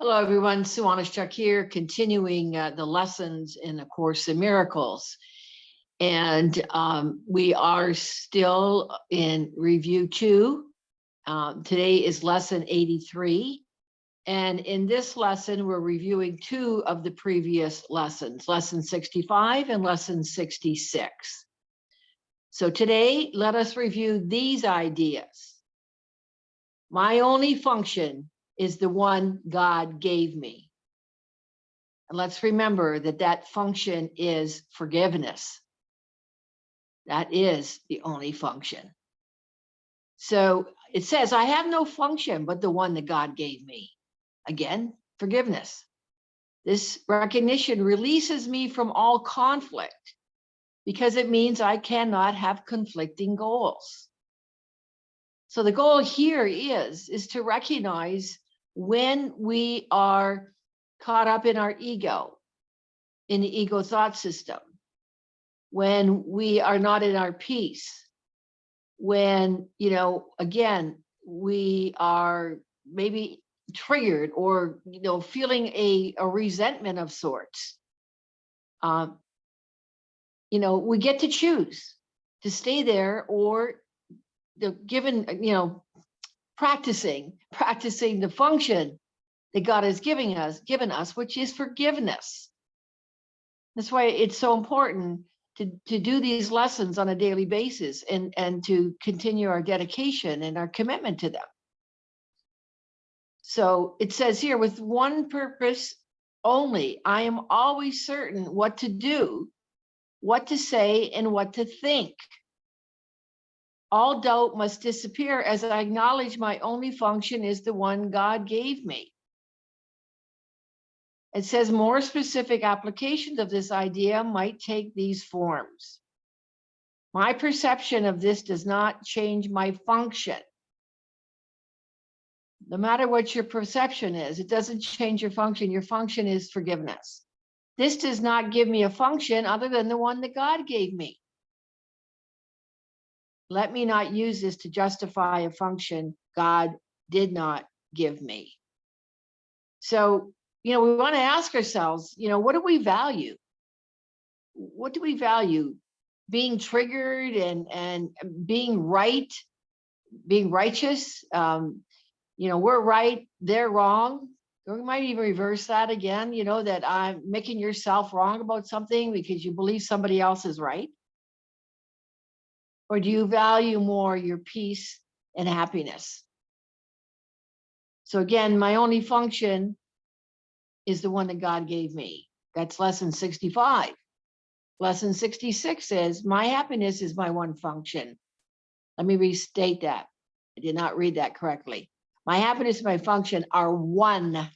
Hello, everyone. Sue.oneschuk here, continuing the lessons in A Course in Miracles. And we are still in review 2. Today is lesson 83. And in this lesson, we're reviewing 2 of the previous lessons, lesson 65 and lesson 66. So today, let us review these ideas. My only function is the one God gave me. And let's remember that that function is forgiveness. That is the only function. So it says, I have no function but the one that God gave me. Again, forgiveness. This recognition releases me from all conflict because it means I cannot have conflicting goals. So the goal here is to recognize when we are caught up in our ego, in the ego thought system, when we are not in our peace, when, again, we are maybe triggered or, feeling a resentment of sorts. We get to choose to stay there or practicing the function that God has given us, which is forgiveness. That's why it's so important to do these lessons on a daily basis and to continue our dedication and our commitment to them. So it says here, with one purpose only, I am always certain what to do, what to say, and what to think. All doubt must disappear as I acknowledge my only function is the one God gave me. It says more specific applications of this idea might take these forms. My perception of this does not change my function. No matter what your perception is, it doesn't change your function. Your function is forgiveness. This does not give me a function other than the one that God gave me. Let me not use this to justify a function God did not give me. So, we want to ask ourselves, what do we value? What do we value? Being triggered and being right, being righteous. We're right, they're wrong. Or we might even reverse that again, that I'm making yourself wrong about something because you believe somebody else is right. Or do you value more your peace and happiness? So again, my only function is the one that God gave me. That's lesson 65. Lesson 66 says, my happiness is my one function. Let me restate that. I did not read that correctly. My happiness and my function are one.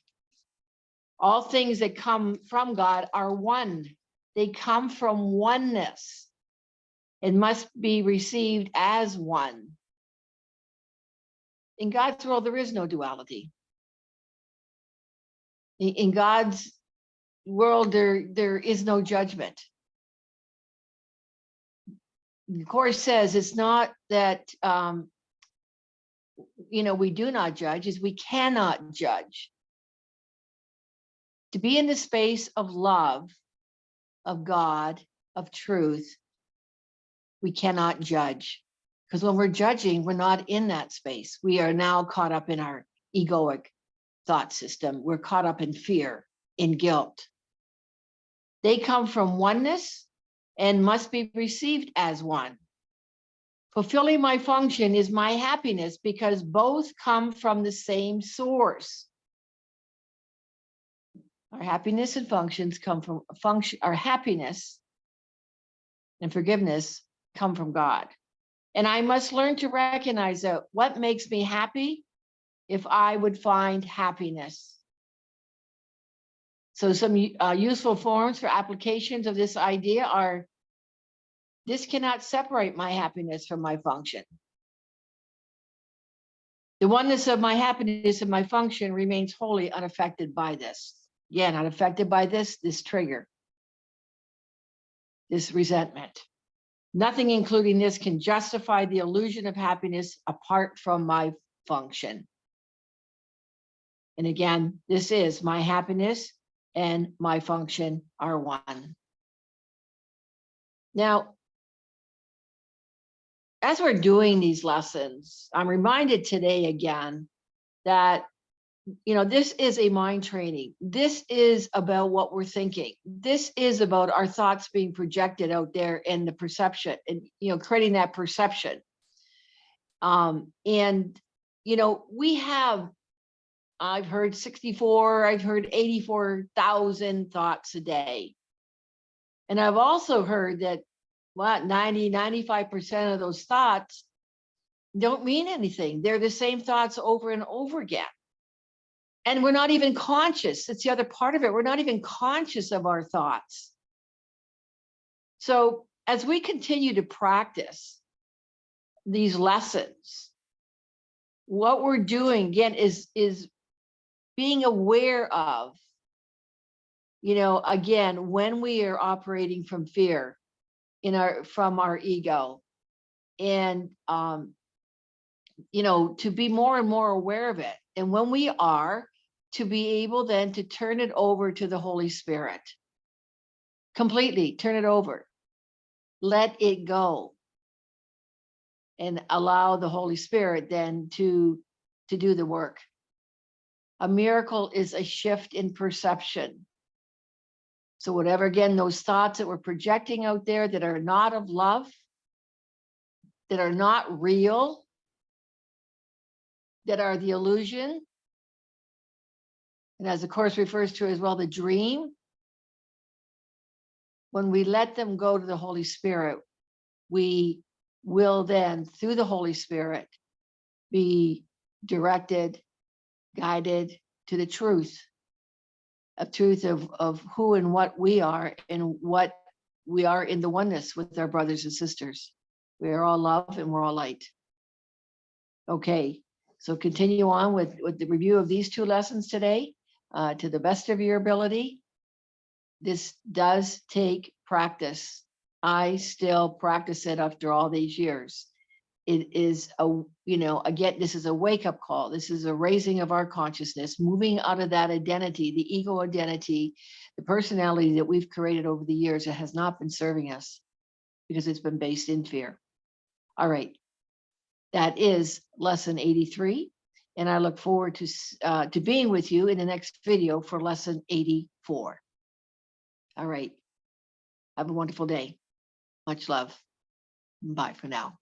All things that come from God are one. They come from oneness. It must be received as one. In God's world, there is no duality. In God's world, there is no judgment. The Course says it's not that, we do not judge, is we cannot judge. To be in the space of love, of God, of truth, we cannot judge. Because when we're judging, we're not in that space. We are now caught up in our egoic thought system. We're caught up in fear, in guilt. They come from oneness and must be received as one. Fulfilling my function is my happiness because both come from the same source. Our happiness and functions come from our happiness and forgiveness come from God. And I must learn to recognize that what makes me happy if I would find happiness. So some useful forms for applications of this idea are, this cannot separate my happiness from my function. The oneness of my happiness and my function remains wholly unaffected by this. Again, unaffected by this trigger, this resentment. Nothing including this can justify the illusion of happiness apart from my function. And again, this is my happiness and my function are one. Now, as we're doing these lessons, I'm reminded today again that, this is a mind training. This is about what we're thinking. This is about our thoughts being projected out there and the perception and, creating that perception. And, we have, I've heard 64, I've heard 84,000 thoughts a day. And I've also heard that 95% of those thoughts don't mean anything. They're the same thoughts over and over again. And we're not even conscious. It's the other part of it. We're not even conscious of our thoughts. So as we continue to practice these lessons, what we're doing again is being aware of, again, when we are operating from fear from our ego, and to be more and more aware of it. And when we are, to be able then to turn it over to the Holy Spirit. Completely turn it over. Let it go. And allow the Holy Spirit then to do the work. A miracle is a shift in perception. So whatever, again, those thoughts that we're projecting out there that are not of love, that are not real, that are the illusion, and as the Course refers to as well, the dream, when we let them go to the Holy Spirit, we will then, through the Holy Spirit, be directed, guided to the truth of who and what we are and what we are in the oneness with our brothers and sisters. We are all love and we're all light. Okay, so continue on with the review of these two lessons today to the best of your ability. This does take practice. I still practice it after all these years. It is again, this is a wake-up call. This is a raising of our consciousness, moving out of that identity, the ego identity, the personality that we've created over the years that has not been serving us because it's been based in fear. All right, that is lesson 83. And I look forward to being with you in the next video for lesson 84. All right. Have a wonderful day. Much love. Bye for now.